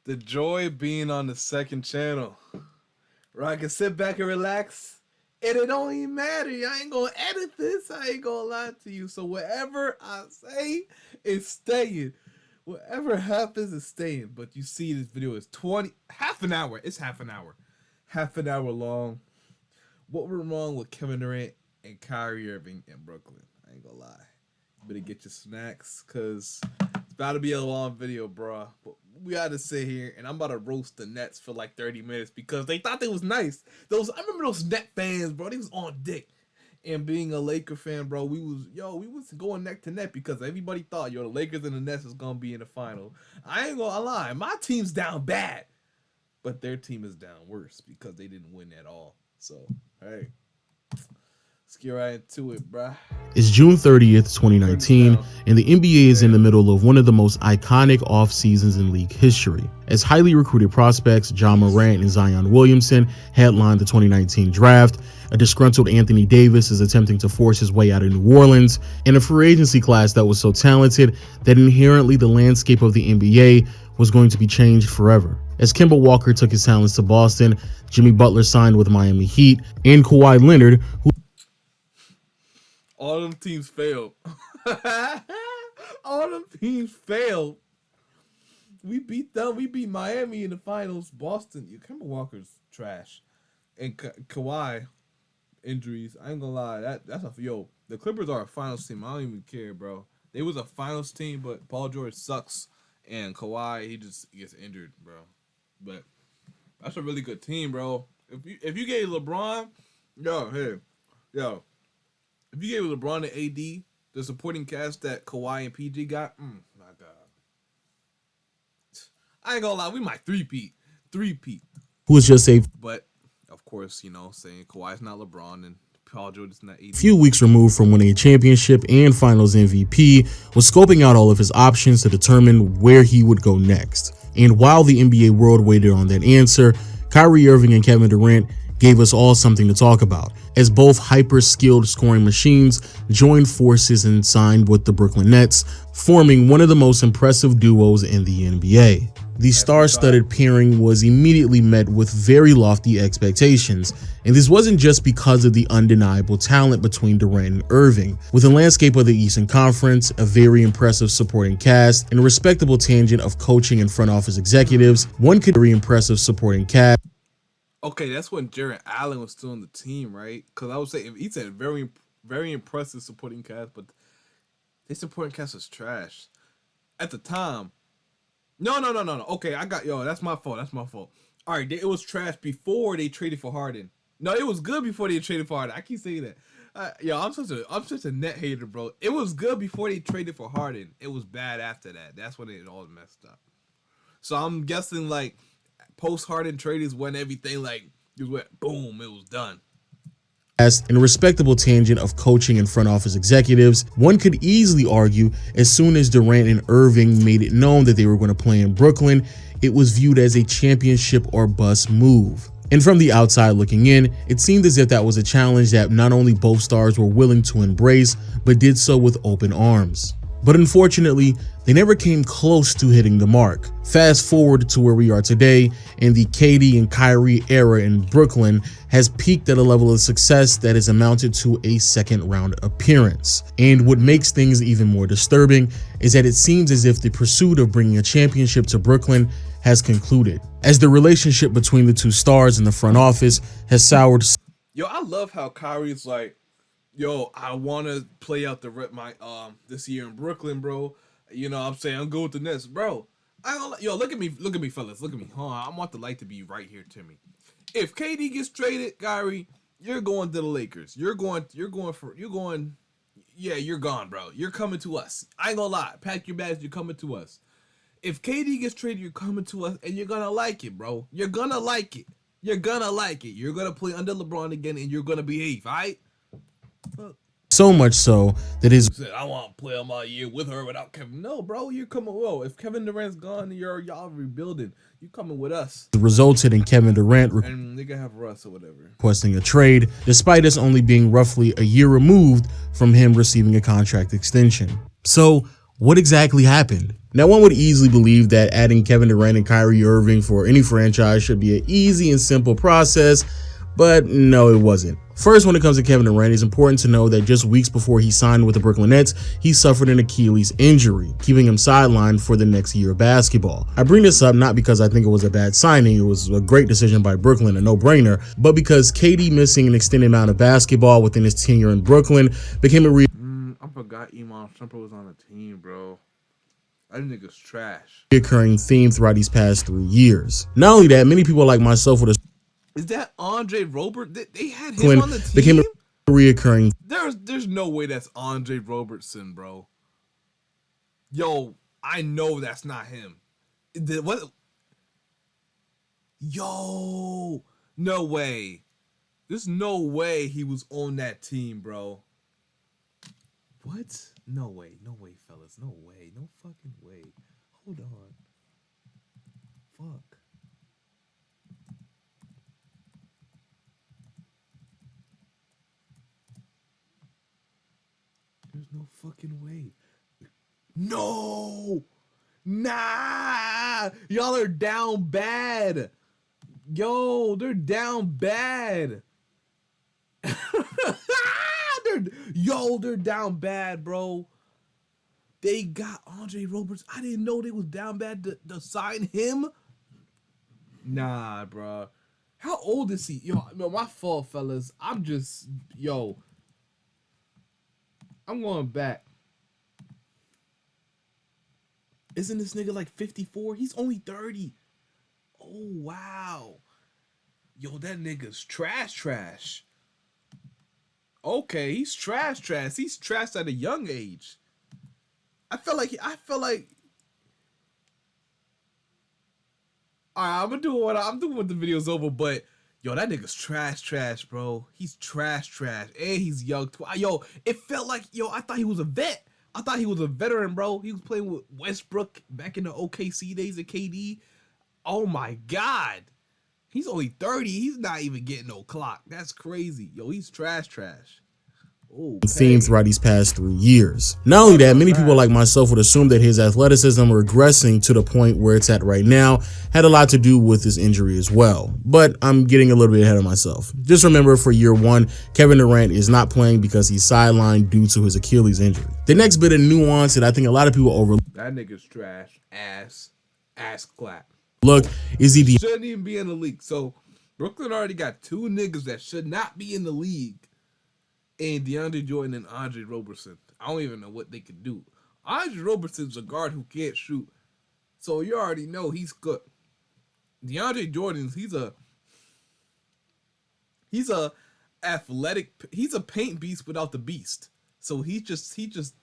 The joy of being on the second channel, where I can sit back and relax, and it don't even matter. I ain't gonna edit this. I ain't gonna lie to you. So whatever I say is staying. Whatever happens is staying. But you see, this video is half an hour. It's half an hour long. What went wrong with Kevin Durant and Kyrie Irving in Brooklyn? I ain't gonna lie. You better get your snacks, cause it's about to be a long video, bro. But we gotta sit here, and I'm about to roast the Nets for like 30 minutes because they thought they was nice. I remember those Net fans, bro. They was on dick. And being a Laker fan, bro, we was going neck to neck because everybody thought, the Lakers and the Nets is gonna be in the final. I ain't gonna lie, my team's down bad, but their team is down worse because they didn't win at all. So, hey, let's get right into it, bruh. It's June 30th, 2019, and the NBA is in the middle of one of the most iconic off seasons in league history, as highly recruited prospects Ja Morant and Zion Williamson headlined the 2019 draft. A disgruntled Anthony Davis is attempting to force his way out of New Orleans, and a free agency class that was so talented that inherently the landscape of the NBA was going to be changed forever. As Kemba Walker took his talents to Boston, Jimmy Butler signed with Miami Heat, and Kawhi Leonard, who all them teams failed. All them teams failed. We beat them. We beat Miami in the finals. Boston, Kemba Walker's trash, and Kawhi injuries. I ain't gonna lie. That's the Clippers are a finals team. I don't even care, bro. They was a finals team, but Paul George sucks, and Kawhi he just gets injured, bro. But that's a really good team, bro. If you gave LeBron, if you gave LeBron and AD the supporting cast that Kawhi and PG got, my God. I ain't gonna lie, we might three-peat. who was just a But, of course, saying Kawhi's not LeBron and Paul George is not AD. few weeks removed from winning a championship and finals MVP, was scoping out all of his options to determine where he would go next. And while the NBA world waited on that answer, Kyrie Irving and Kevin Durant gave us all something to talk about, as both hyper-skilled scoring machines joined forces and signed with the Brooklyn Nets, forming one of the most impressive duos in the NBA. The star-studded pairing was immediately met with very lofty expectations, and this wasn't just because of the undeniable talent between Durant and Irving. With the landscape of the Eastern Conference, a very impressive supporting cast, and a respectable tangent of coaching and front office executives, one could very impressive supporting cast. Okay, that's when Jarrett Allen was still on the team, right? Because I would say he said very, very impressive supporting cast, but their supporting cast was trash at the time. No. Okay, that's my fault. All right, it was trash before they traded for Harden. No, it was good before they traded for Harden. I keep saying that. I'm such a net hater, bro. It was good before they traded for Harden. It was bad after that. That's when it all messed up. So I'm guessing like post Harden trade is when everything just went boom. It was done. In a respectable tangent of coaching and front office executives, one could easily argue as soon as Durant and Irving made it known that they were going to play in Brooklyn, it was viewed as a championship or bust move. And from the outside looking in, it seemed as if that was a challenge that not only both stars were willing to embrace, but did so with open arms. But unfortunately, they never came close to hitting the mark. Fast forward to where we are today, and the KD and Kyrie era in Brooklyn has peaked at a level of success that has amounted to a second round appearance. And what makes things even more disturbing is that it seems as if the pursuit of bringing a championship to Brooklyn has concluded, as the relationship between the two stars in the front office has soured. I love how Kyrie's like, I want to play out this year in Brooklyn, bro. I'm saying I'm good with the Nets, bro. Look at me, fellas. Look at me. I want the light to be right here to me. If KD gets traded, Kyrie, you're going to the Lakers. You're gone, bro. You're coming to us. I ain't gonna lie. Pack your bags. You're coming to us. If KD gets traded, you're coming to us, and you're gonna like it, bro. You're gonna like it. You're gonna play under LeBron again, and you're gonna behave, all right? So much so that his said, I want to play them all year with her without Kevin. No, bro, you're coming. Whoa, if Kevin Durant's gone, y'all rebuilding. You coming with us. Resulted in Kevin Durant and they can have Russ or whatever requesting a trade, despite us only being roughly a year removed from him receiving a contract extension. So what exactly happened? Now, one would easily believe that adding Kevin Durant and Kyrie Irving for any franchise should be an easy and simple process, but no, it wasn't. First, when it comes to Kevin Durant, it's important to know that just weeks before he signed with the Brooklyn Nets, he suffered an Achilles injury, keeping him sidelined for the next year of basketball. I bring this up not because I think it was a bad signing, it was a great decision by Brooklyn, a no-brainer, but because KD missing an extended amount of basketball within his tenure in Brooklyn became a I forgot Iman Shumpert was on the team, bro. That nigga's trash. recurring theme throughout these past 3 years. Not only that, many people like myself would Is that Andre Robert? They had him on the team? became a reoccurring. There's no way that's Andre Robertson, bro. Yo, I know that's not him. What? Yo, no way. There's no way he was on that team, bro. What? No way, fellas. No way, no fucking way. Hold on. Fuck. There's no fucking way. No! Nah! Y'all are down bad. Yo, they're down bad. They're down bad, bro. They got Andre Roberts. I didn't know they was down bad to sign him. Nah, bro. How old is he? Yo, my fault, fellas. I'm going back. Isn't this nigga like 54? He's only 30. Oh, wow. Yo, that nigga's trash. Okay, he's trash. He's trash at a young age. I feel like alright, I'm doing when the video's over, but yo, that nigga's trash, bro. He's trash. And he's young too. Yo, it felt like, I thought he was a vet. I thought he was a veteran, bro. He was playing with Westbrook back in the OKC days of KD. Oh my God. He's only 30. He's not even getting no clock. That's crazy. Yo, he's trash. Oh, theme throughout these past 3 years. Not only that, many people like myself would assume that his athleticism regressing to the point where it's at right now had a lot to do with his injury as well. But I'm getting a little bit ahead of myself. Just remember, for year one, Kevin Durant is not playing because he's sidelined due to his Achilles injury. The next bit of nuance that I think a lot of people overlook. That nigga's trash. Ass clap. Look, is he shouldn't even be in the league. So Brooklyn already got two niggas that should not be in the league. And DeAndre Jordan and Andre Robertson. I don't even know what they could do. Andre Robertson's a guard who can't shoot. So you already know he's good. DeAndre Jordan's he's a athletic, he's a paint beast without the beast. So he just niggas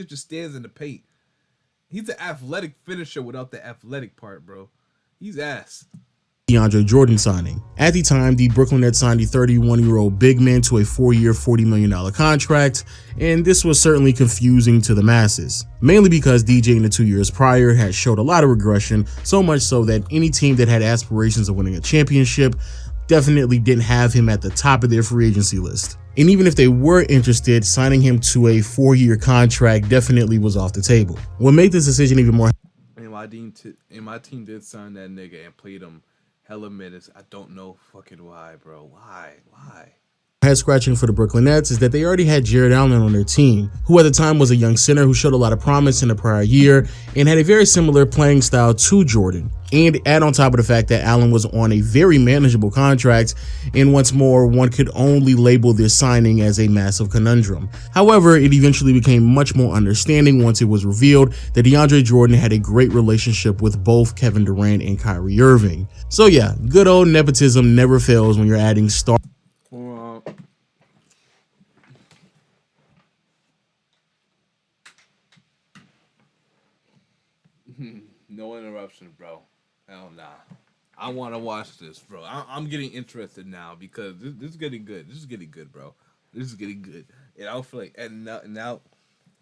just stands in the paint. He's an athletic finisher without the athletic part, bro. He's ass. DeAndre Jordan signing. At the time, the Brooklyn Nets signed the 31-year-old big man to a 4-year, $40 million contract, and this was certainly confusing to the masses, mainly because DJ in the 2 years prior had showed a lot of regression, so much so that any team that had aspirations of winning a championship definitely didn't have him at the top of their free agency list. And even if they were interested, signing him to a 4-year contract definitely was off the table. What made this decision even more... And my team did sign that nigga and played him hella minutes. I don't know fucking why, bro. Why? Head scratching for the Brooklyn Nets is that they already had Jared Allen on their team, who at the time was a young center who showed a lot of promise in the prior year and had a very similar playing style to Jordan. And add on top of the fact that Allen was on a very manageable contract, and once more, one could only label this signing as a massive conundrum. However, it eventually became much more understanding once it was revealed that DeAndre Jordan had a great relationship with both Kevin Durant and Kyrie Irving. So yeah, good old nepotism never fails when you're adding star. No interruption, bro. Hell nah. I want to watch this, bro. I'm getting interested now because this is getting good. This is getting good, bro. This is getting good. And I don't feel like now,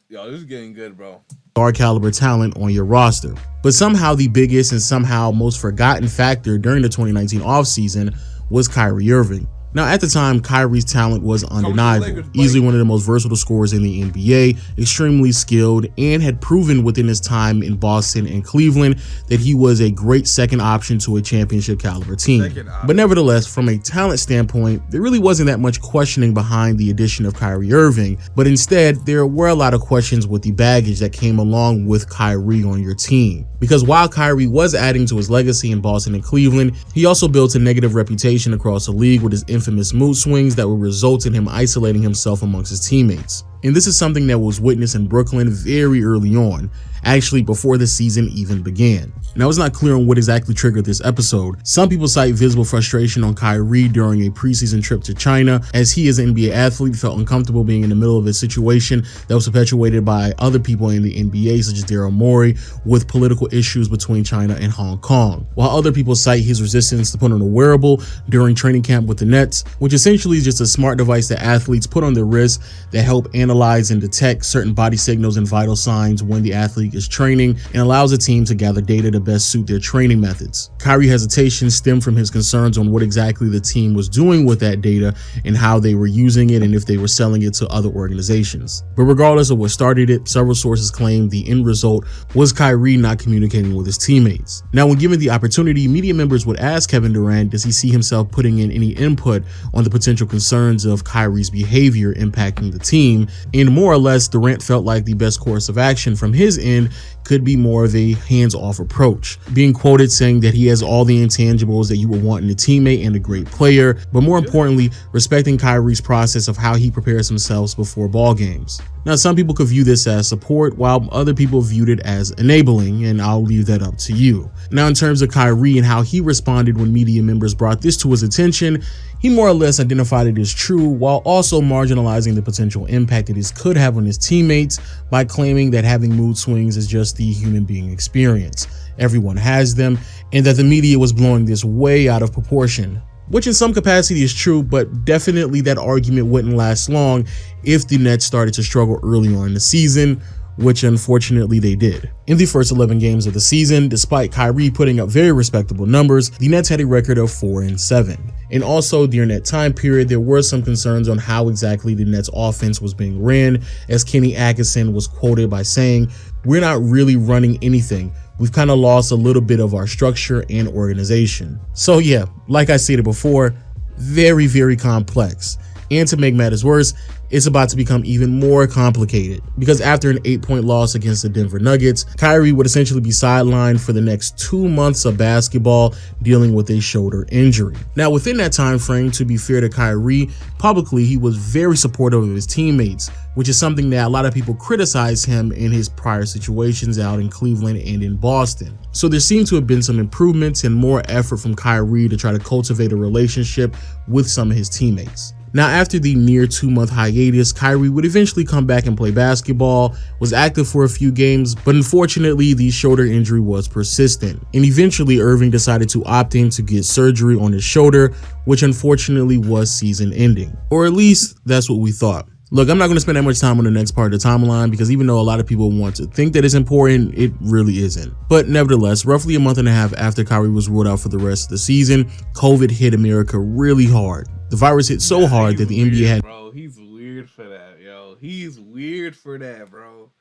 yo, this is getting good, bro. Star caliber talent on your roster. But somehow the biggest and somehow most forgotten factor during the 2019 offseason was Kyrie Irving. Now, at the time, Kyrie's talent was undeniable, easily one of the most versatile scorers in the NBA, extremely skilled, and had proven within his time in Boston and Cleveland that he was a great second option to a championship caliber team. But nevertheless, from a talent standpoint, there really wasn't that much questioning behind the addition of Kyrie Irving, but instead, there were a lot of questions with the baggage that came along with Kyrie on your team. Because while Kyrie was adding to his legacy in Boston and Cleveland, he also built a negative reputation across the league with his infamous mood swings that would result in him isolating himself amongst his teammates. And this is something that was witnessed in Brooklyn very early on, actually before the season even began. Now, it's not clear on what exactly triggered this episode. Some people cite visible frustration on Kyrie during a preseason trip to China, as he as an NBA athlete felt uncomfortable being in the middle of a situation that was perpetuated by other people in the NBA, such as Daryl Morey, with political issues between China and Hong Kong. While other people cite his resistance to put on a wearable during training camp with the Nets, which essentially is just a smart device that athletes put on their wrists that help analyze and detect certain body signals and vital signs when the athlete is training, and allows a team to gather data to best suit their training methods. Kyrie's hesitation stemmed from his concerns on what exactly the team was doing with that data and how they were using it and if they were selling it to other organizations. But regardless of what started it, several sources claim the end result was Kyrie not communicating with his teammates. Now, when given the opportunity, media members would ask Kevin Durant, does he see himself putting in any input on the potential concerns of Kyrie's behavior impacting the team? And more or less, Durant felt like the best course of action from his end could be more of a hands-off approach, being quoted saying that he has all the intangibles that you would want in a teammate and a great player, but more importantly, respecting Kyrie's process of how he prepares himself before ball games. Now, some people could view this as support, while other people viewed it as enabling, and I'll leave that up to you. Now, in terms of Kyrie and how he responded when media members brought this to his attention, he more or less identified it as true, while also marginalizing the potential impact that this could have on his teammates by claiming that having mood swings is just the human being experience. Everyone has them, and that the media was blowing this way out of proportion. Which in some capacity is true, but definitely that argument wouldn't last long if the Nets started to struggle early on in the season, which unfortunately they did. In the first 11 games of the season, despite Kyrie putting up very respectable numbers, the Nets had a record of 4-7. And also during that time period, there were some concerns on how exactly the Nets offense was being ran, as Kenny Atkinson was quoted by saying, "We're not really running anything. We've kind of lost a little bit of our structure and organization." So yeah, like I stated before, very, very complex. And to make matters worse, it's about to become even more complicated, because after an 8-point loss against the Denver Nuggets, Kyrie would essentially be sidelined for the next 2 months of basketball, dealing with a shoulder injury. Now, within that time frame, to be fair to Kyrie, publicly he was very supportive of his teammates, which is something that a lot of people criticize him in his prior situations out in Cleveland and in Boston. So there seemed to have been some improvements and more effort from Kyrie to try to cultivate a relationship with some of his teammates. Now, after the near 2-month hiatus, Kyrie would eventually come back and play basketball, was active for a few games, but unfortunately the shoulder injury was persistent. And eventually Irving decided to opt in to get surgery on his shoulder, which unfortunately was season ending. Or at least that's what we thought. Look, I'm not going to spend that much time on the next part of the timeline, because even though a lot of people want to think that it's important, it really isn't. But nevertheless, roughly a month and a half after Kyrie was ruled out for the rest of the season, COVID hit America really hard. The virus hit so hard that the NBA had... Bro, he's weird for that, yo. He's weird for that, bro.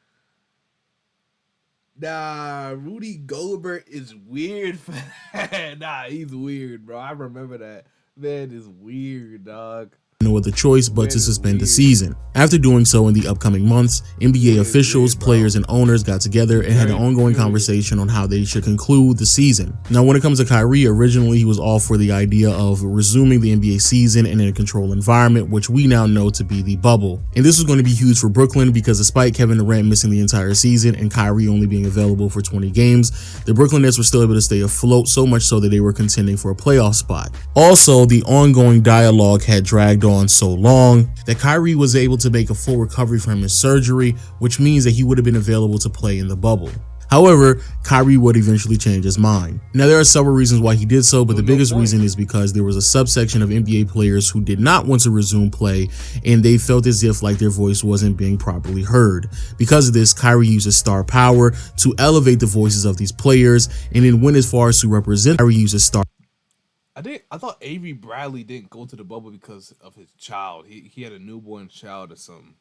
Nah, Rudy Gobert is weird for that. Nah, he's weird, bro. I remember that. Man is weird, dog. No other choice but to suspend the season. After doing so in the upcoming months, NBA officials, players, and owners got together and had an ongoing conversation on how they should conclude the season. Now, when it comes to Kyrie, originally he was all for the idea of resuming the NBA season in a controlled environment, which we now know to be the bubble. And this was going to be huge for Brooklyn, because despite Kevin Durant missing the entire season and Kyrie only being available for 20 games, the Brooklyn Nets were still able to stay afloat, so much so that they were contending for a playoff spot. Also, the ongoing dialogue had dragged on so long that Kyrie was able to make a full recovery from his surgery, which means that he would have been available to play in the bubble. However, Kyrie would eventually change his mind. Now, there are several reasons why he did so, but the biggest reason is because there was a subsection of NBA players who did not want to resume play, and they felt as if like their voice wasn't being properly heard. Because of this, Kyrie used his star power to elevate the voices of these players, and then went as far as to represent. Kyrie used his star I thought Avery Bradley didn't go to the bubble because of his child. He had a newborn child or something.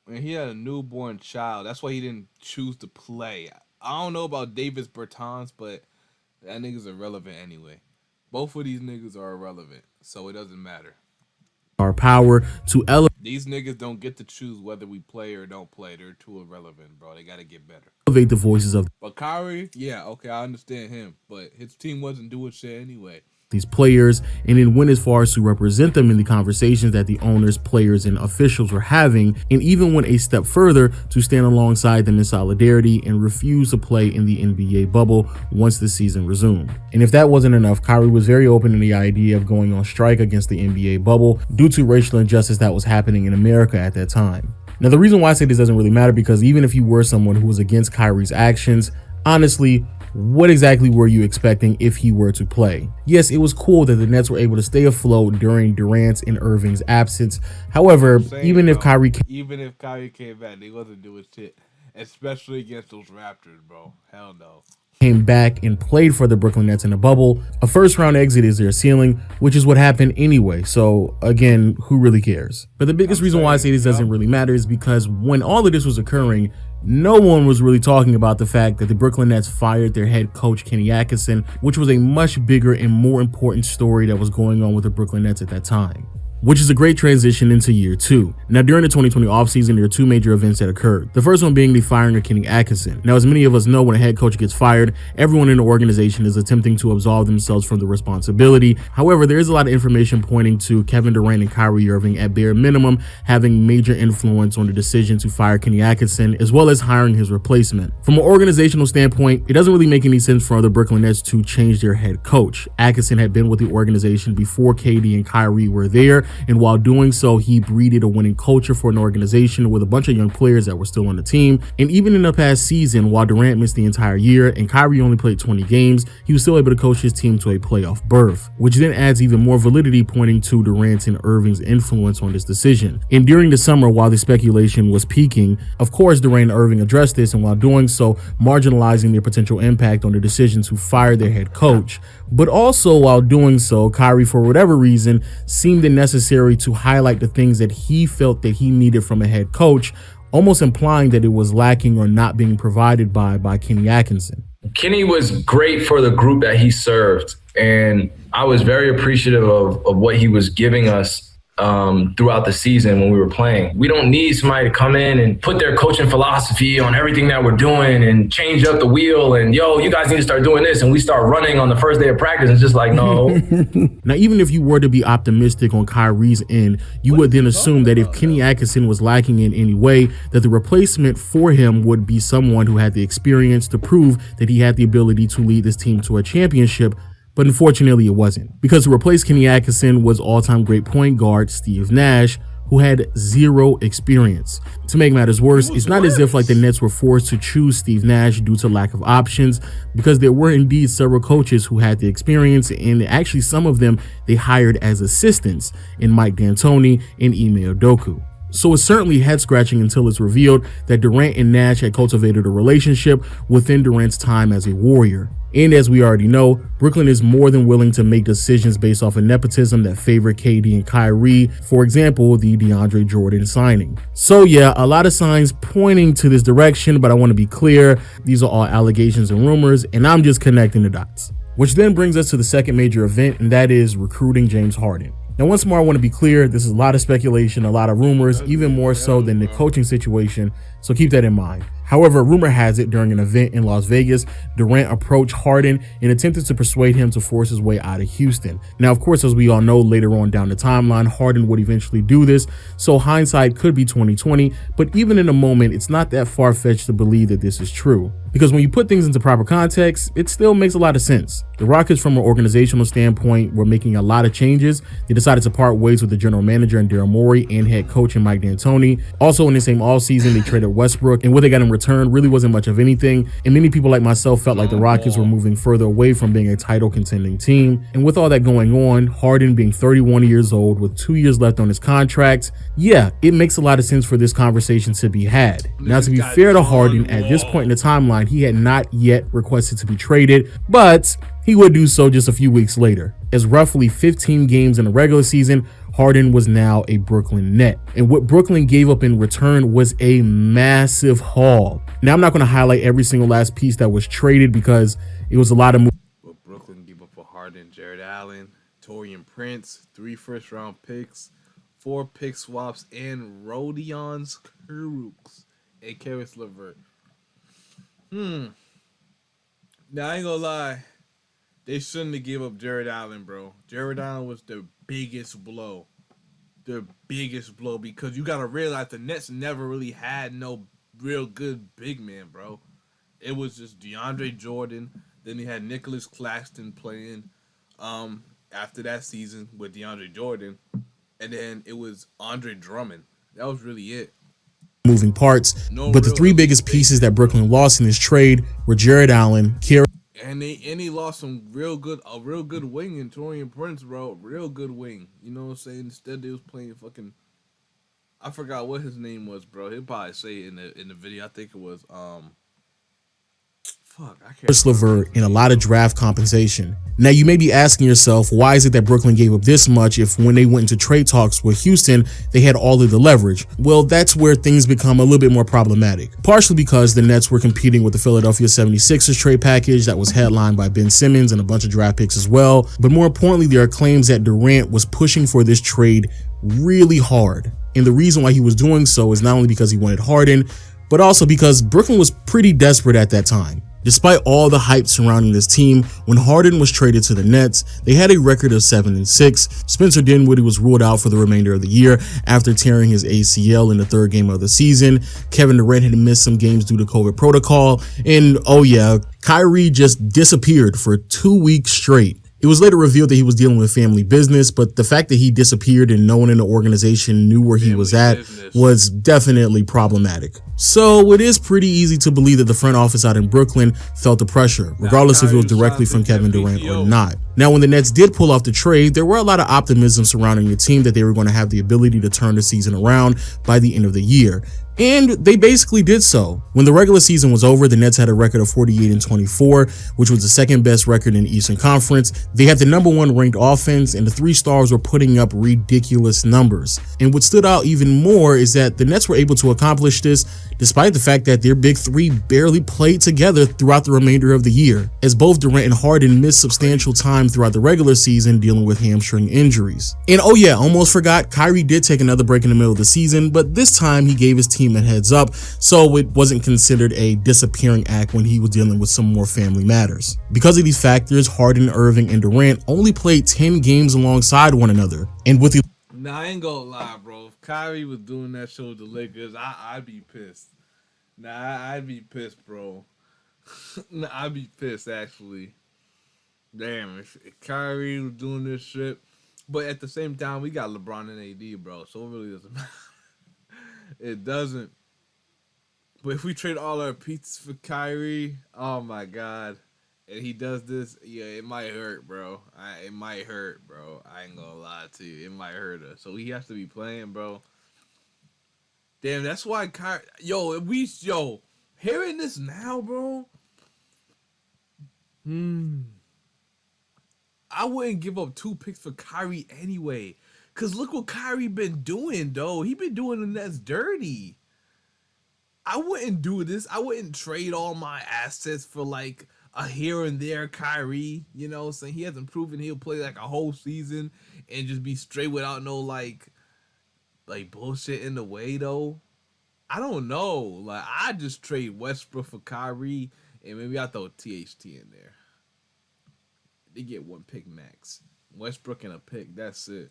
And he had a newborn child. That's why he didn't choose to play. I don't know about Davis Bertans, but that nigga's irrelevant anyway. Both of these niggas are irrelevant, so it doesn't matter. Our power to elevate. These niggas don't get to choose whether we play or don't play. They're too irrelevant, bro. They gotta get better. Elevate the voices of. But Kyrie, yeah, okay, I understand him, but his team wasn't doing shit anyway. These players, and then went as far as to represent them in the conversations that the owners, players, and officials were having, and even went a step further to stand alongside them in solidarity and refuse to play in the NBA bubble once the season resumed. And if that wasn't enough, Kyrie was very open to the idea of going on strike against the NBA bubble due to racial injustice that was happening in America at that time. Now, the reason why I say this doesn't really matter, because even if you were someone who was against Kyrie's actions, honestly, what exactly were you expecting if he were to play? Yes, it was cool that the Nets were able to stay afloat during Durant's and Irving's absence. However, even if Kyrie came back, they wasn't doing shit, especially against those Raptors, bro. Hell no. Came back and played for the Brooklyn Nets in the bubble, a first-round exit is their ceiling, which is what happened anyway. So again, who really cares? But the biggest reason why I say this doesn't really matter is because when all of this was occurring, no one was really talking about the fact that the Brooklyn Nets fired their head coach, Kenny Atkinson, which was a much bigger and more important story that was going on with the Brooklyn Nets at that time. Which is a great transition into year 2. Now, during the 2020 offseason, there are 2 major events that occurred. The first one being the firing of Kenny Atkinson. Now, as many of us know, when a head coach gets fired, everyone in the organization is attempting to absolve themselves from the responsibility. However, there is a lot of information pointing to Kevin Durant and Kyrie Irving, at bare minimum, having major influence on the decision to fire Kenny Atkinson, as well as hiring his replacement. From an organizational standpoint, it doesn't really make any sense for the Brooklyn Nets to change their head coach. Atkinson had been with the organization before KD and Kyrie were there, and while doing so, he breeded a winning culture for an organization with a bunch of young players that were still on the team. And even in the past season, while Durant missed the entire year and Kyrie only played 20 games, he was still able to coach his team to a playoff berth, which then adds even more validity, pointing to Durant's and Irving's influence on this decision. And during the summer, while the speculation was peaking, of course, Durant and Irving addressed this, and while doing so, marginalizing their potential impact on the decision to fire their head coach. But also, while doing so, Kyrie, for whatever reason, seemed necessary to highlight the things that he felt that he needed from a head coach, almost implying that it was lacking or not being provided by Kenny Atkinson. Kenny was great for the group that he served, and I was very appreciative of what he was giving us throughout the season when we were playing. We don't need somebody to come in and put their coaching philosophy on everything that we're doing and change up the wheel and, yo, you guys need to start doing this, and we start running on the first day of practice. It's just like, no. Now, even if you were to be optimistic on Kyrie's end, you would then assume that if Kenny Atkinson was lacking in any way, that the replacement for him would be someone who had the experience to prove that he had the ability to lead this team to a championship. But unfortunately, it wasn't, because to replace Kenny Atkinson was all-time great point guard Steve Nash, who had 0 experience. To make matters worse, it's not as if like the Nets were forced to choose Steve Nash due to lack of options, because there were indeed several coaches who had the experience, and actually some of them they hired as assistants in Mike D'Antoni and Ime Udoka. So it's certainly head-scratching until it's revealed that Durant and Nash had cultivated a relationship within Durant's time as a Warrior. And as we already know, Brooklyn is more than willing to make decisions based off of nepotism that favor KD and Kyrie, for example, the DeAndre Jordan signing. So yeah, a lot of signs pointing to this direction, but I want to be clear, these are all allegations and rumors, and I'm just connecting the dots. Which then brings us to the second major event, and that is recruiting James Harden. Now, once more, I want to be clear, this is a lot of speculation, a lot of rumors, even more so than the coaching situation, so keep that in mind. However, rumor has it during an event in Las Vegas, Durant approached Harden and attempted to persuade him to force his way out of Houston. Now, of course, as we all know, later on down the timeline, Harden would eventually do this, so hindsight could be 2020, but even in the moment, it's not that far-fetched to believe that this is true. Because when you put things into proper context, it still makes a lot of sense. The Rockets, from an organizational standpoint, were making a lot of changes. They decided to part ways with the general manager and Daryl Morey and head coach and Mike D'Antoni. Also, in the same offseason, they traded Westbrook, and what they got in return really wasn't much of anything. And many people like myself felt like the Rockets were moving further away from being a title contending team. And with all that going on, Harden being 31 years old with 2 years left on his contract, yeah, it makes a lot of sense for this conversation to be had. Now, to be fair to Harden, at this point in the timeline, he had not yet requested to be traded, but he would do so just a few weeks later, as roughly 15 games in the regular season, Harden was now a Brooklyn Net. And what Brooklyn gave up in return was a massive haul. Now, I'm not going to highlight every single last piece that was traded because it was a lot of moves. But Brooklyn gave up for Harden, Jared Allen, Taurean Prince, 3 first-round picks, 4 pick swaps, and Rodion Kurucs and Karis LeVert. Now, I ain't gonna lie. They shouldn't have gave up Jared Allen, bro. Jared Allen was the biggest blow. The biggest blow, because you got to realize the Nets never really had no real good big man, bro. It was just DeAndre Jordan. Then they had Nicholas Claxton playing after that season with DeAndre Jordan. And then it was Andre Drummond. That was really it. Moving parts. But the 3 biggest pieces that Brooklyn lost in this trade were Jared Allen, And he lost a real good wing in Taurean Prince, bro. Real good wing. You know what I'm saying? Instead they was playing fucking, I forgot what his name was, bro. He'll probably say it in the video. I think it was Karis LeVert and a lot of draft compensation. Now, you may be asking yourself, why is it that Brooklyn gave up this much if when they went into trade talks with Houston, they had all of the leverage? Well, that's where things become a little bit more problematic. Partially because the Nets were competing with the Philadelphia 76ers trade package that was headlined by Ben Simmons and a bunch of draft picks as well. But more importantly, there are claims that Durant was pushing for this trade really hard. And the reason why he was doing so is not only because he wanted Harden, but also because Brooklyn was pretty desperate at that time. Despite all the hype surrounding this team, when Harden was traded to the Nets, they had a record of 7-6. Spencer Dinwiddie was ruled out for the remainder of the year after tearing his ACL in the 3rd game of the season. Kevin Durant had missed some games due to COVID protocol. And oh yeah, Kyrie just disappeared for 2 weeks straight. It was later revealed that he was dealing with family business, but the fact that he disappeared and no one in the organization knew where he was at was definitely problematic. So it is pretty easy to believe that the front office out in Brooklyn felt the pressure, regardless if it was directly from Kevin Durant or not. Now, when the Nets did pull off the trade, there were a lot of optimism surrounding the team that they were going to have the ability to turn the season around by the end of the year. And they basically did so. When the regular season was over, the Nets had a record of 48-24, which was the 2nd best record in the Eastern Conference. They had the #1 ranked offense, and the 3 stars were putting up ridiculous numbers. And what stood out even more is that the Nets were able to accomplish this despite the fact that their big 3 barely played together throughout the remainder of the year, as both Durant and Harden missed substantial time throughout the regular season dealing with hamstring injuries. And oh yeah, almost forgot, Kyrie did take another break in the middle of the season, but this time he gave his team a heads up, so it wasn't considered a disappearing act when he was dealing with some more family matters. Because of these factors, Harden, Irving, and Durant only played 10 games alongside one another. And with the Nah, I ain't gonna lie, bro. If Kyrie was doing that show with the Lakers, I'd be pissed. Nah, I'd be pissed, bro. Nah, I'd be pissed, actually. Damn, if Kyrie was doing this shit. But at the same time, we got LeBron and AD, bro, so it really doesn't matter. It doesn't. But if we trade all our pieces for Kyrie, oh my God, and he does this, yeah, it might hurt, bro. It might hurt, bro. I ain't gonna lie to you. It might hurt us. So he has to be playing, bro. Damn, that's why Kyrie, hearing this now, bro. I wouldn't give up 2 picks for Kyrie anyway. Cause look what Kyrie been doing, though. He been doing the Nets dirty. I wouldn't do this. I wouldn't trade all my assets for like a here and there Kyrie. You know, saying he hasn't proven he'll play like a whole season and just be straight without no like bullshit in the way though. I don't know. Like I just trade Westbrook for Kyrie and maybe I throw THT in there. They get 1 pick max. Westbrook and a pick. That's it.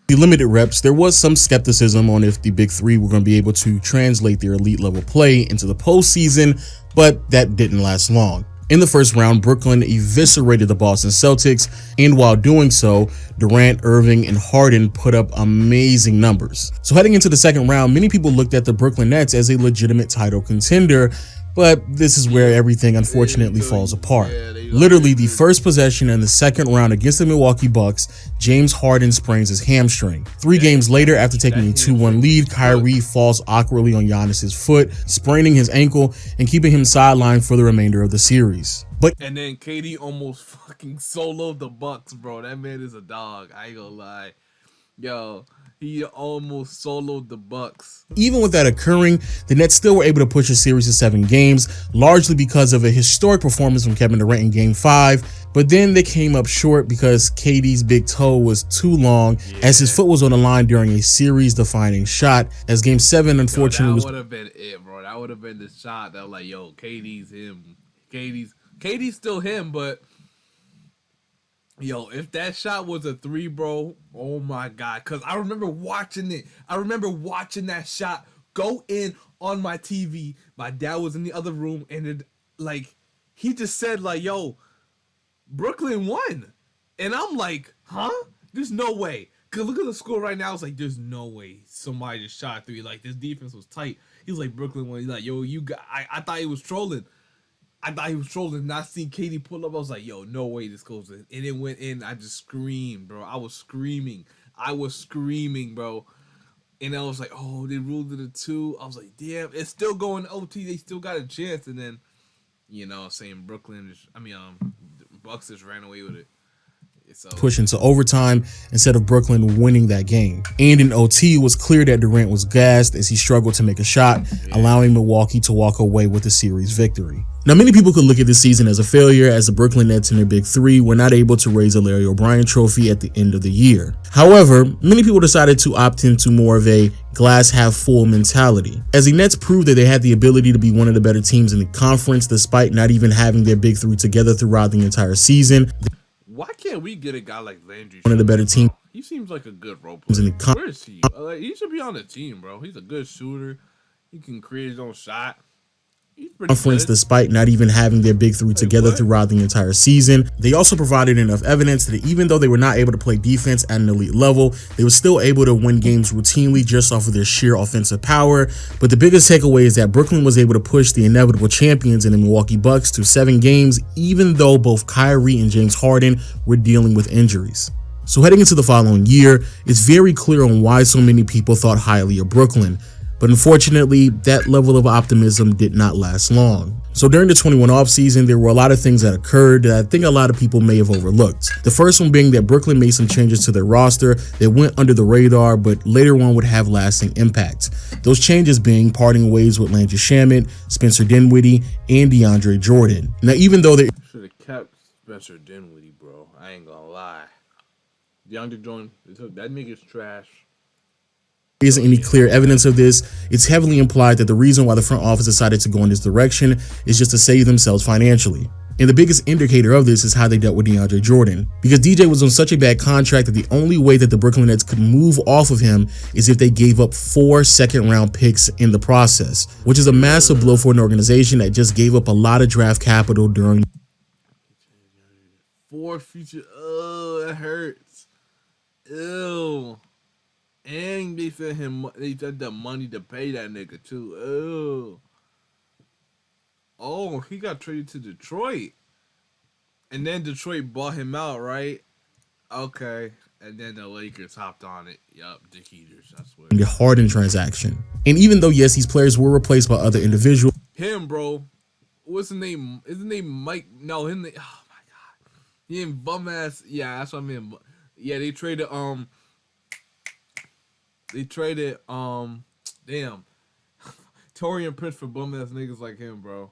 The limited reps, there was some skepticism on if the big 3 were going to be able to translate their elite level play into the postseason, but that didn't last long. In the first round, Brooklyn eviscerated the Boston Celtics, and while doing so, Durant, Irving, and Harden put up amazing numbers. So heading into the second round, many people looked at the Brooklyn Nets as a legitimate title contender, but this is where everything unfortunately falls apart. Literally, the first possession in the second round against the Milwaukee Bucks, James Harden sprains his hamstring. 3 games later, after taking a 2-1 lead, Kyrie falls awkwardly on Giannis's foot, spraining his ankle and keeping him sidelined for the remainder of the series. And then KD almost fucking soloed the Bucks, bro. That man is a dog. I ain't gonna lie. Yo, he almost soloed the Bucks. Even with that occurring, the Nets still were able to push a series to 7 games, largely because of a historic performance from Kevin Durant in Game 5. But then they came up short because KD's big toe was too long, as his foot was on the line during a series-defining shot. As Game 7, unfortunately, that would have been it, bro. That would have been the shot that was like, yo, KD's him. KD's still him, but yo, if that shot was a 3, bro, oh my God. Because I remember watching it. I remember watching that shot go in on my TV. My dad was in the other room, and it, like, he just said, like, yo, Brooklyn won. And I'm like, huh? There's no way. Because look at the score right now. It's like, there's no way somebody just shot 3. Like, this defense was tight. He was like, Brooklyn won. He's like, yo, you got, I thought he was trolling. Not seeing KD pull up. I was like, yo, no way this goes in. And it went in. I just screamed, bro. I was screaming, bro. And I was like, oh, they ruled it a 2. I was like, damn, it's still going OT. They still got a chance. And then, you know, saying Bucks just ran away with it. So push into overtime instead of Brooklyn winning that game. And in OT, it was clear that Durant was gassed as he struggled to make a shot, allowing Milwaukee to walk away with the series victory. Now, many people could look at this season as a failure, as the Brooklyn Nets and their big 3 were not able to raise a Larry O'Brien trophy at the end of the year. However, many people decided to opt into more of a glass half full mentality, as the Nets proved that they had the ability to be one of the better teams in the conference despite not even having their big 3 together throughout the entire season. Why can't we get a guy like Landry? One of the better teams. He seems like a good role player. Where is he? He should be on the team, bro. He's a good shooter. He can create his own shot. Conference despite not even having their big 3 together throughout the entire season. They also provided enough evidence that even though they were not able to play defense at an elite level, they were still able to win games routinely just off of their sheer offensive power. But the biggest takeaway is that Brooklyn was able to push the inevitable champions in the Milwaukee Bucks to 7 games, even though both Kyrie and James Harden were dealing with injuries. So heading into the following year, it's very clear on why so many people thought highly of Brooklyn. But unfortunately, that level of optimism did not last long. So during the 21 offseason, there were a lot of things that occurred that I think a lot of people may have overlooked. The first one being that Brooklyn made some changes to their roster that went under the radar, but later on would have lasting impact. Those changes being parting ways with Landry Shamet, Spencer Dinwiddie, and DeAndre Jordan. Now, even though they should have kept Spencer Dinwiddie, bro, I ain't gonna lie. DeAndre Jordan, that nigga's trash. Isn't any clear evidence of this, it's heavily implied that the reason why the front office decided to go in this direction is just to save themselves financially. And the biggest indicator of this is how they dealt with DeAndre Jordan, because DJ was on such a bad contract that the only way that the Brooklyn Nets could move off of him is if they gave up 4 second-round picks in the process, which is a massive blow for an organization that just gave up a lot of draft capital during 4 future. Oh, that hurts. Ew. And they said they said the money to pay that nigga too. Oh, he got traded to Detroit. And then Detroit bought him out, right? Okay. And then the Lakers hopped on it. Yup, Dick Heaters, I swear. The Harden transaction. And even though, yes, these players were replaced by other individuals. Him, bro. What's his name? Is his name Mike? No, him. Oh, my God. He ain't bum ass. Yeah, that's what I mean. Yeah, they traded, damn, Torian Prince for bum ass niggas like him, bro.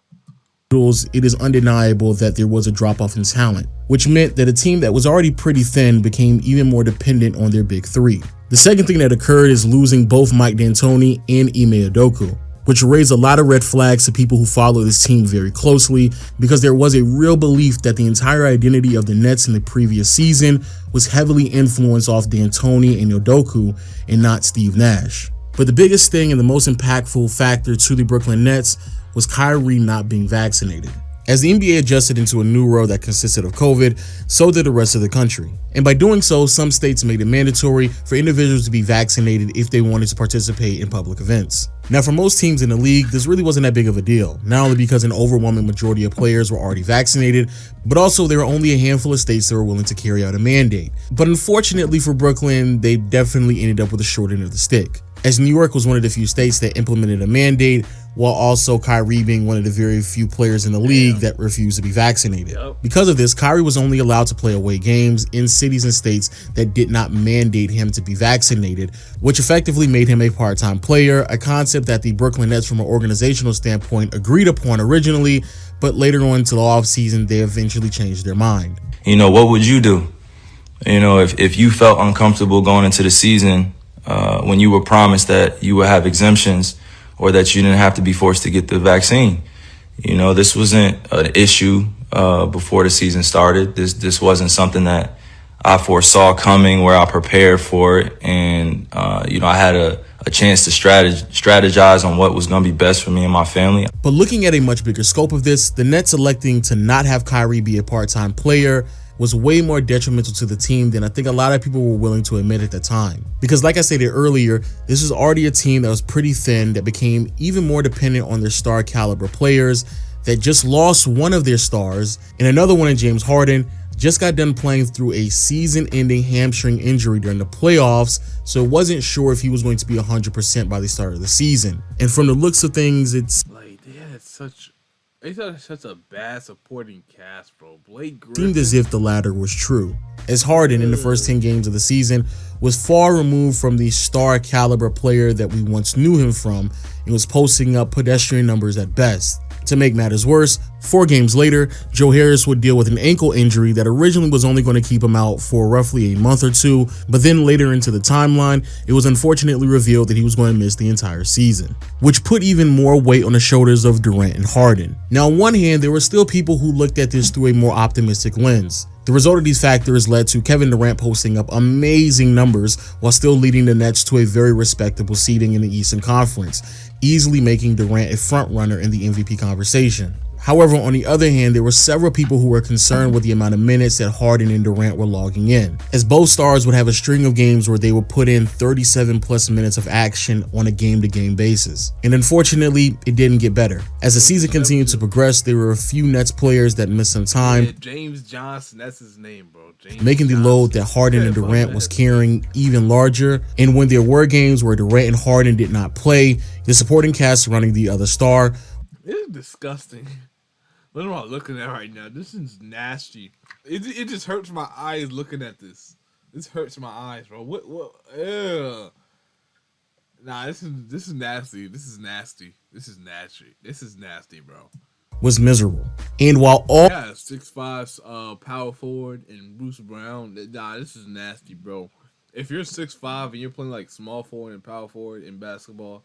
It is undeniable that there was a drop off in talent, which meant that a team that was already pretty thin became even more dependent on their big 3. The second thing that occurred is losing both Mike D'Antoni and Ime Udoka, which raised a lot of red flags to people who follow this team very closely, because there was a real belief that the entire identity of the Nets in the previous season was heavily influenced off D'Antoni and Udoka and not Steve Nash. But the biggest thing and the most impactful factor to the Brooklyn Nets was Kyrie not being vaccinated. As the NBA adjusted into a new world that consisted of COVID, so did the rest of the country. And by doing so, some states made it mandatory for individuals to be vaccinated if they wanted to participate in public events. Now, for most teams in the league, this really wasn't that big of a deal, not only because an overwhelming majority of players were already vaccinated, but also there were only a handful of states that were willing to carry out a mandate. But unfortunately for Brooklyn, they definitely ended up with the short end of the stick, as New York was one of the few states that implemented a mandate, while also Kyrie being one of the very few players in the league that refused to be vaccinated. Because of this, Kyrie was only allowed to play away games in cities and states that did not mandate him to be vaccinated, which effectively made him a part-time player, a concept that the Brooklyn Nets from an organizational standpoint agreed upon originally, but later on into the offseason, they eventually changed their mind. You know, what would you do? You know, if you felt uncomfortable going into the season when you were promised that you would have exemptions or that you didn't have to be forced to get the vaccine. You know, this wasn't an issue before the season started. This wasn't something that I foresaw coming, where I prepared for it. And, you know, I had a chance to strategize on what was going to be best for me and my family. But looking at a much bigger scope of this, the Nets electing to not have Kyrie be a part-time player was way more detrimental to the team than I think a lot of people were willing to admit at the time. Because like I stated earlier, this was already a team that was pretty thin, that became even more dependent on their star caliber players, that just lost one of their stars, and another one in James Harden just got done playing through a season-ending hamstring injury during the playoffs, so wasn't sure if he was going to be 100% by the start of the season. And from the looks of things, it's like they had such a bad supporting cast, bro. Blake Griffin seemed as if the latter was true, as Harden in the first 10 games of the season was far removed from the star caliber player that we once knew him from, and was posting up pedestrian numbers at best. To make matters worse, 4 games later, Joe Harris would deal with an ankle injury that originally was only going to keep him out for roughly a month or two, but then later into the timeline, it was unfortunately revealed that he was going to miss the entire season, which put even more weight on the shoulders of Durant and Harden. Now, on one hand, there were still people who looked at this through a more optimistic lens. The result of these factors led to Kevin Durant posting up amazing numbers while still leading the Nets to a very respectable seeding in the Eastern Conference, easily making Durant a front runner in the MVP conversation. However, on the other hand, there were several people who were concerned with the amount of minutes that Harden and Durant were logging in, as both stars would have a string of games where they would put in 37 plus minutes of action on a game-to-game basis. And unfortunately, it didn't get better. As the season continued to progress, there were a few Nets players that missed some time. Yeah, James Johnson, that's his name, bro. James making the load that Harden and Durant was carrying even larger. And when there were games where Durant and Harden did not play, the supporting cast surrounding the other star. It's disgusting. What am I looking at right now? This is nasty. It just hurts my eyes looking at this. This hurts my eyes, bro. What? Ew. Nah, this is nasty. This is nasty. This is nasty. This is nasty, bro. Was miserable. And while all 6'5" power forward and Bruce Brown, nah, this is nasty, bro. If you're 6'5" and you're playing like small forward and power forward in basketball,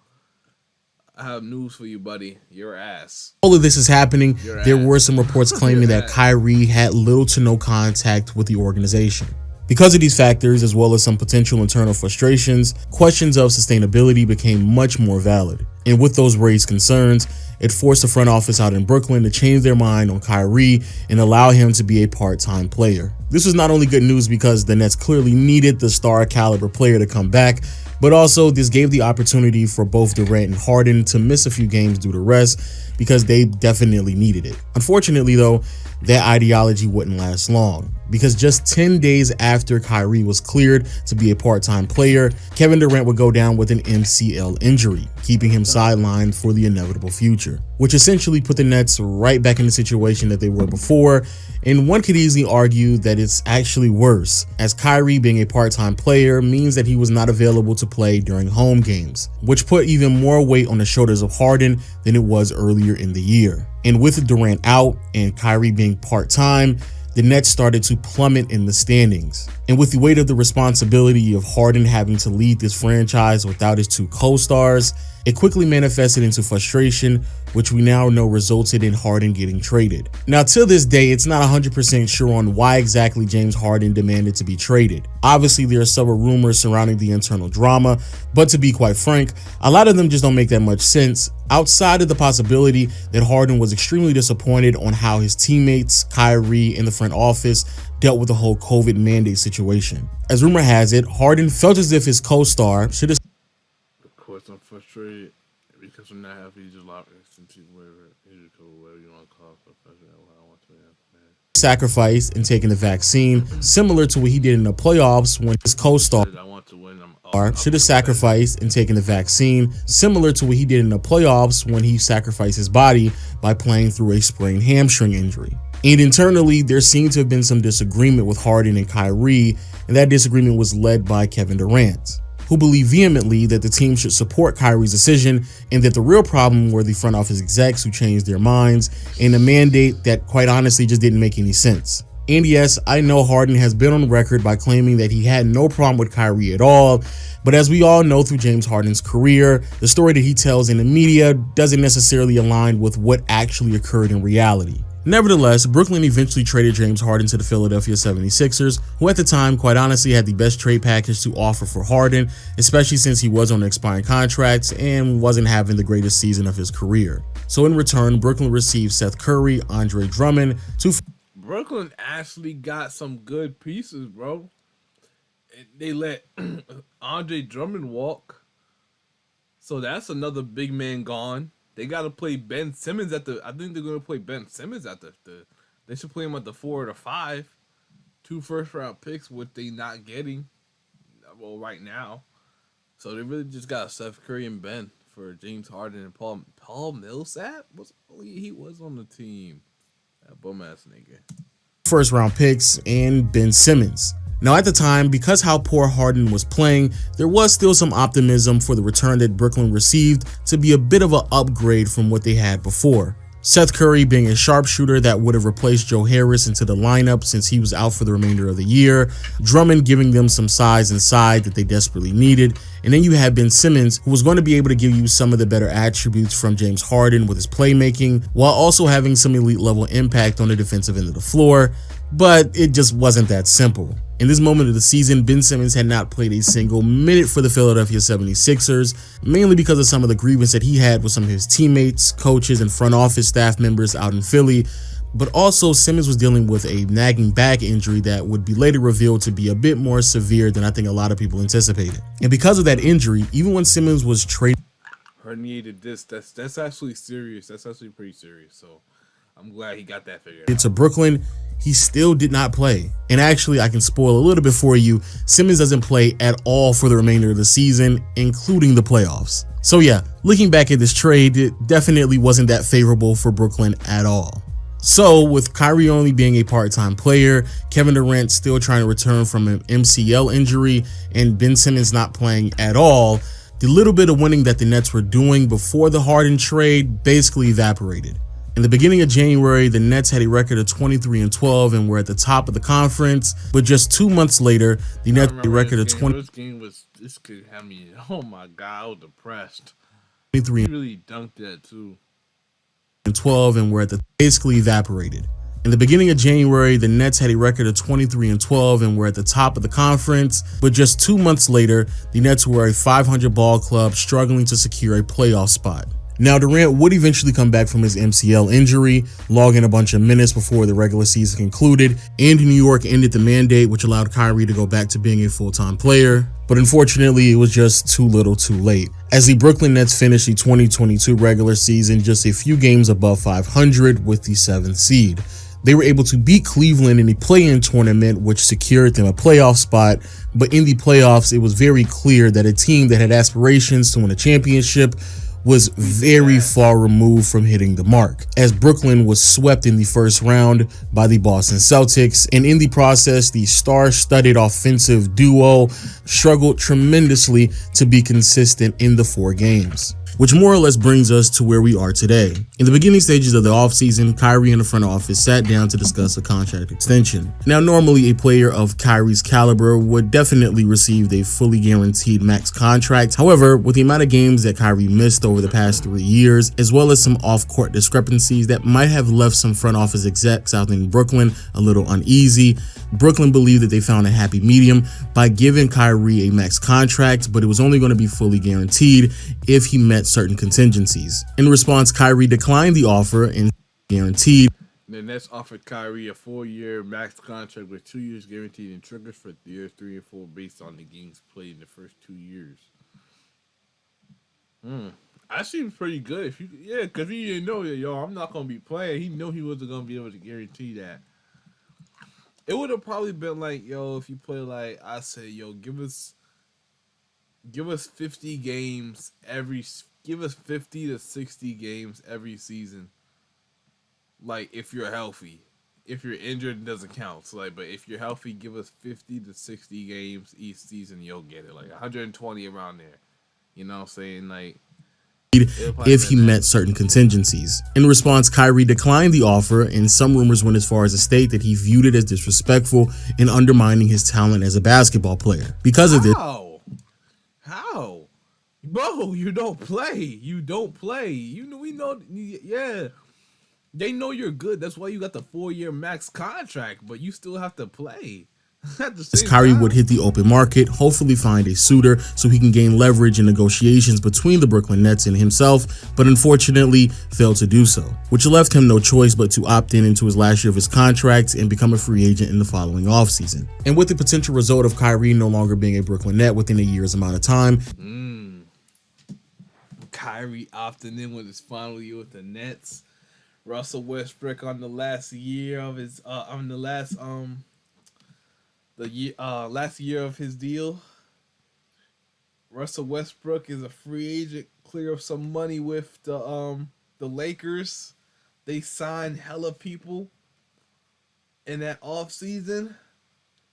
I have news for you, buddy. Your ass. All of this is happening, there were some reports claiming that Kyrie had little to no contact with the organization. Because of these factors, as well as some potential internal frustrations, questions of sustainability became much more valid. And with those raised concerns, it forced the front office out in Brooklyn to change their mind on Kyrie and allow him to be a part-time player. This was not only good news because the Nets clearly needed the star caliber player to come back, but also this gave the opportunity for both Durant and Harden to miss a few games due to rest, because they definitely needed it. Unfortunately though, that ideology wouldn't last long, because just 10 days after Kyrie was cleared to be a part-time player, Kevin Durant would go down with an MCL injury, keeping him sidelined for the inevitable future, which essentially put the Nets right back in the situation that they were before. And one could easily argue that it's actually worse, as Kyrie being a part-time player means that he was not available to play during home games, which put even more weight on the shoulders of Harden than it was earlier in the year. And with Durant out and Kyrie being part-time, the Nets started to plummet in the standings. And with the weight of the responsibility of Harden having to lead this franchise without his 2 co-stars, it quickly manifested into frustration, which we now know resulted in Harden getting traded. Now, to this day, it's not 100% sure on why exactly James Harden demanded to be traded. Obviously, there are several rumors surrounding the internal drama, but to be quite frank, a lot of them just don't make that much sense, outside of the possibility that Harden was extremely disappointed on how his teammates, Kyrie, and the front office dealt with the whole COVID mandate situation. As rumor has it, Harden felt as if his co-star should have I'm frustrated because I'm not happy. Just lock into whatever you want to call it. Sacrificed and taken the vaccine, similar to what he did in the playoffs when his co-star I want to win. I'm should have sacrificed and taken the vaccine, similar to what he did in the playoffs when he sacrificed his body by playing through a sprained hamstring injury. And internally, there seemed to have been some disagreement with Harden and Kyrie, and that disagreement was led by Kevin Durant, who believed vehemently that the team should support Kyrie's decision and that the real problem were the front office execs who changed their minds and a mandate that quite honestly just didn't make any sense. And yes, I know Harden has been on record by claiming that he had no problem with Kyrie at all, but as we all know through James Harden's career, the story that he tells in the media doesn't necessarily align with what actually occurred in reality. Nevertheless, Brooklyn eventually traded James Harden to the Philadelphia 76ers, who at the time quite honestly had the best trade package to offer for Harden, especially since he was on expiring contracts and wasn't having the greatest season of his career. So in return, Brooklyn received Seth Curry, Andre Drummond, Brooklyn actually got some good pieces, bro. They let Andre Drummond walk, so that's another big man gone. They got to play Ben Simmons at the. I think they're going to play Ben Simmons at the. They should play him at the 4 or the 5. 2 first-round picks, what they not getting, well, right now. So they really just got Seth Curry and Ben for James Harden and Paul Millsap. He was on the team. That bum ass nigga. First round picks and Ben Simmons. Now at the time, because how poor Harden was playing, there was still some optimism for the return that Brooklyn received to be a bit of an upgrade from what they had before. Seth Curry being a sharpshooter that would have replaced Joe Harris into the lineup since he was out for the remainder of the year, Drummond giving them some size inside that they desperately needed, and then you had Ben Simmons, who was going to be able to give you some of the better attributes from James Harden with his playmaking, while also having some elite level impact on the defensive end of the floor, but it just wasn't that simple. In this moment of the season, Ben Simmons had not played a single minute for the Philadelphia 76ers, mainly because of some of the grievance that he had with some of his teammates, coaches, and front office staff members out in Philly, but also Simmons was dealing with a nagging back injury that would be later revealed to be a bit more severe than I think a lot of people anticipated. And because of that injury, even when Simmons was traded herniated disc, that's actually serious. That's actually pretty serious. So I'm glad he got that figured out. to Brooklyn, he still did not play. And actually, I can spoil a little bit for you. Simmons doesn't play at all for the remainder of the season, including the playoffs. So yeah, looking back at this trade, it definitely wasn't that favorable for Brooklyn at all. So with Kyrie only being a part-time player, Kevin Durant still trying to return from an MCL injury, and Ben Simmons not playing at all, the little bit of winning that the Nets were doing before the Harden trade basically evaporated. In the beginning of January, the Nets had a record of 23-12 and were at the top of the conference. But just 2 months later, the Nets had a record of 20. This could have me. Oh my god, I was depressed. 23 He really dunked that too. and 12 and were at the basically evaporated. In the beginning of January, the Nets had a record of 23-12 and were at the top of the conference. But just 2 months later, the Nets were a 500 ball club struggling to secure a playoff spot. Now, Durant would eventually come back from his MCL injury, logging a bunch of minutes before the regular season concluded, and New York ended the mandate, which allowed Kyrie to go back to being a full-time player. But unfortunately, it was just too little too late, as the Brooklyn Nets finished the 2022 regular season just a few games above 500 with the 7th seed. They were able to beat Cleveland in the play-in tournament, which secured them a playoff spot, but in the playoffs, it was very clear that a team that had aspirations to win a championship was very far removed from hitting the mark, as Brooklyn was swept in the first round by the Boston Celtics, and in the process, the star-studded offensive duo struggled tremendously to be consistent in the 4 games. Which more or less brings us to where we are today. In the beginning stages of the offseason, Kyrie and the front office sat down to discuss a contract extension. Now, normally a player of Kyrie's caliber would definitely receive a fully guaranteed max contract. However, with the amount of games that Kyrie missed over the past 3 years, as well as some off-court discrepancies that might have left some front office execs out in Brooklyn a little uneasy, Brooklyn believed that they found a happy medium by giving Kyrie a max contract, but it was only going to be fully guaranteed if he met certain contingencies. In response, Kyrie declined the offer and guaranteed. The Nets offered Kyrie a 4-year max contract with 2 years guaranteed and triggers for years 3 and 4 based on the games played in the first 2 years. That seems pretty good. Because he didn't know that, I'm not going to be playing. He knew he wasn't going to be able to guarantee that. It would have probably been like, if you play like, I say, give us Give us 50 games every. Give us 50 to 60 games every season. Like if you're healthy, if you're injured, it doesn't count. So like, but if you're healthy, give us 50 to 60 games each season. You'll get it. Like 120 around there. You know what I'm saying? Like if he met certain contingencies. In response, Kyrie declined the offer, and some rumors went as far as to state that he viewed it as disrespectful and undermining his talent as a basketball player. Because of this, how, bro? You don't play. You don't play. You know we know. Yeah, they know you're good. That's why you got the 4-year max contract, but you still have to play. At the same Kyrie time, would hit the open market, hopefully find a suitor so he can gain leverage in negotiations between the Brooklyn Nets and himself, but unfortunately failed to do so, which left him no choice but to opt in into his last year of his contract and become a free agent in the following offseason. And with the potential result of Kyrie no longer being a Brooklyn Net within a year's amount of time, Kyrie opting in with his final year with the Nets. Russell Westbrook on the last year of his last year of his deal. Russell Westbrook is a free agent, clear of some money with the Lakers. They signed hella people in that offseason.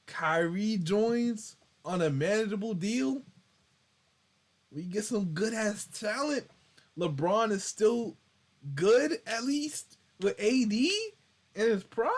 Kyrie joins on a manageable deal. We get some good ass talent. LeBron is still good, at least with AD in his prime.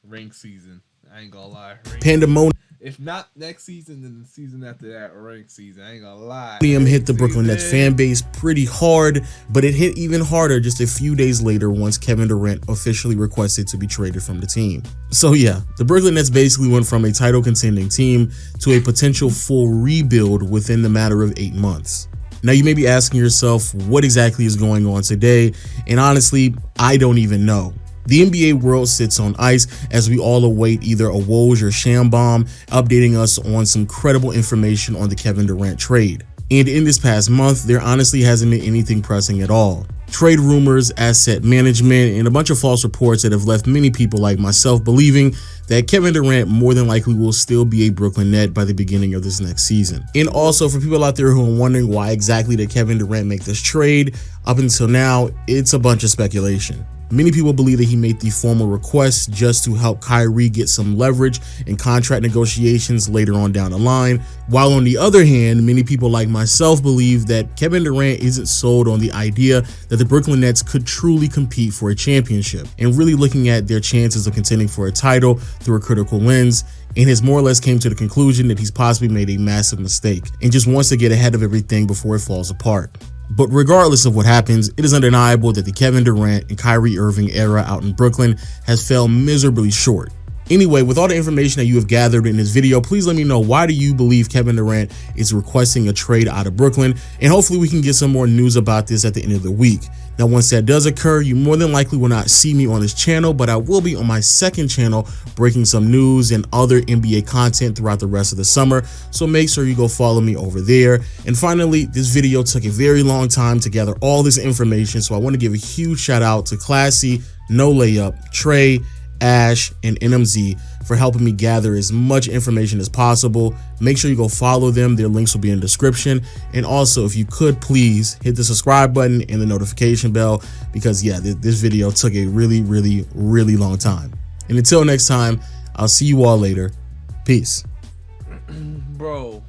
Ring season. I ain't gonna lie. pandemonium If not next season, then the season after that, ring season. I ain't gonna lie. hit the Brooklyn Nets fan base pretty hard, but it hit even harder just a few days later once Kevin Durant officially requested to be traded from the team. So yeah, the Brooklyn Nets basically went from a title contending team to a potential full rebuild within the matter of 8 months. Now you may be asking yourself what exactly is going on today, and honestly, I don't even know. The NBA world sits on ice as we all await either a Woj or Shambomb updating us on some credible information on the Kevin Durant trade. And in this past month, there honestly hasn't been anything pressing at all. Trade rumors, asset management, and a bunch of false reports that have left many people like myself believing that Kevin Durant more than likely will still be a Brooklyn Net by the beginning of this next season. And also for people out there who are wondering why exactly did Kevin Durant make this trade, up until now, it's a bunch of speculation. Many people believe that he made the formal request just to help Kyrie get some leverage in contract negotiations later on down the line, while on the other hand, many people like myself believe that Kevin Durant isn't sold on the idea that the Brooklyn Nets could truly compete for a championship, and really looking at their chances of contending for a title through a critical lens, and has more or less came to the conclusion that he's possibly made a massive mistake and just wants to get ahead of everything before it falls apart. But regardless of what happens, it is undeniable that the Kevin Durant and Kyrie Irving era out in Brooklyn has fell miserably short. Anyway, with all the information that you have gathered in this video, please let me know, why do you believe Kevin Durant is requesting a trade out of Brooklyn? And hopefully we can get some more news about this at the end of the week. Now, once that does occur, you more than likely will not see me on this channel, but I will be on my second channel breaking some news and other NBA content throughout the rest of the summer. So make sure you go follow me over there. And finally, this video took a very long time to gather all this information, so I want to give a huge shout out to Classy, No Layup, Trey, Ash, and NMZ for helping me gather as much information as possible. Make sure you go follow them. Their links will be in the description. And also, if you could please hit the subscribe button and the notification bell, because yeah, this video took a really long time. And until next time, I'll see you all later. Peace. Bro,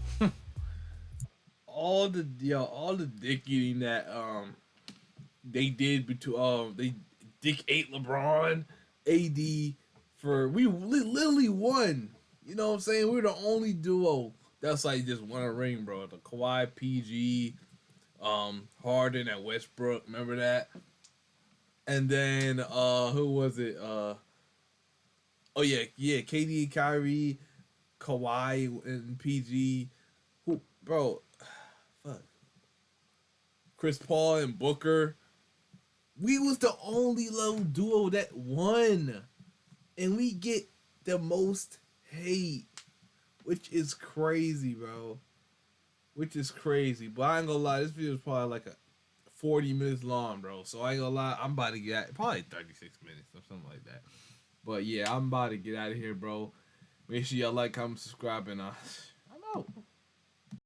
all the dick eating that they did between they dick ate LeBron, AD, for we literally won. You know what I'm saying? We're the only duo that's like just won a ring, bro. The Kawhi, PG, Harden at Westbrook. Remember that? And then who was it? Oh yeah, KD, Kyrie, Kawhi, and PG. Who, bro? Fuck. Chris Paul and Booker. We was the only little duo that won, and we get the most hate, which is crazy, bro. Which is crazy. But I ain't gonna lie, this video is probably like a 40 minutes long, bro. So I ain't gonna lie, I'm about to get out, probably 36 minutes or something like that. But yeah, I'm about to get out of here, bro. Make sure y'all like, comment, subscribe, and I'm out.